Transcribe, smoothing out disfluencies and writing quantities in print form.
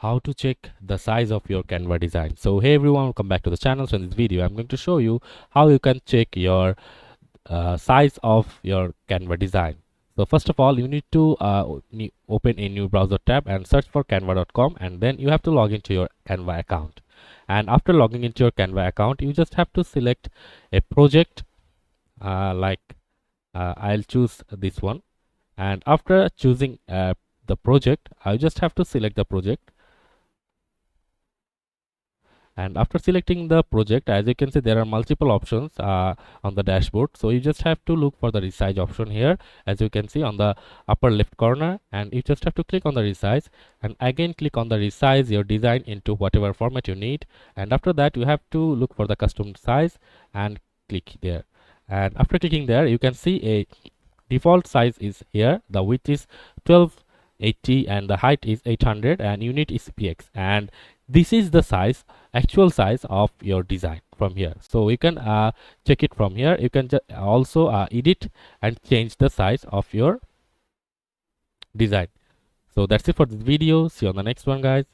how to check the size of your Canva design. So hey everyone, welcome back to the channel. So in this video I'm going to show you how you can check your size of your Canva design. So first of all, you need to open a new browser tab and search for canva.com, and then you have to log into your Canva account. And after logging into your Canva account, you just have to select a project. I'll choose this one, and after choosing the project, I just have to select the project. And after selecting the project, as you can see, there are multiple options on the dashboard. So you just have to look for the resize option here, as you can see on the upper left corner, and you just have to click on the resize and again click on the resize your design into whatever format you need. And after that, you have to look for the custom size and click there. And after clicking there, you can see a default size is here. The width is 1280 and the height is 800 and unit is px, and this is the size, actual size of your design from here. So you can check it from here. You can also edit and change the size of your design. So that's it for this video. See you on the next one, guys.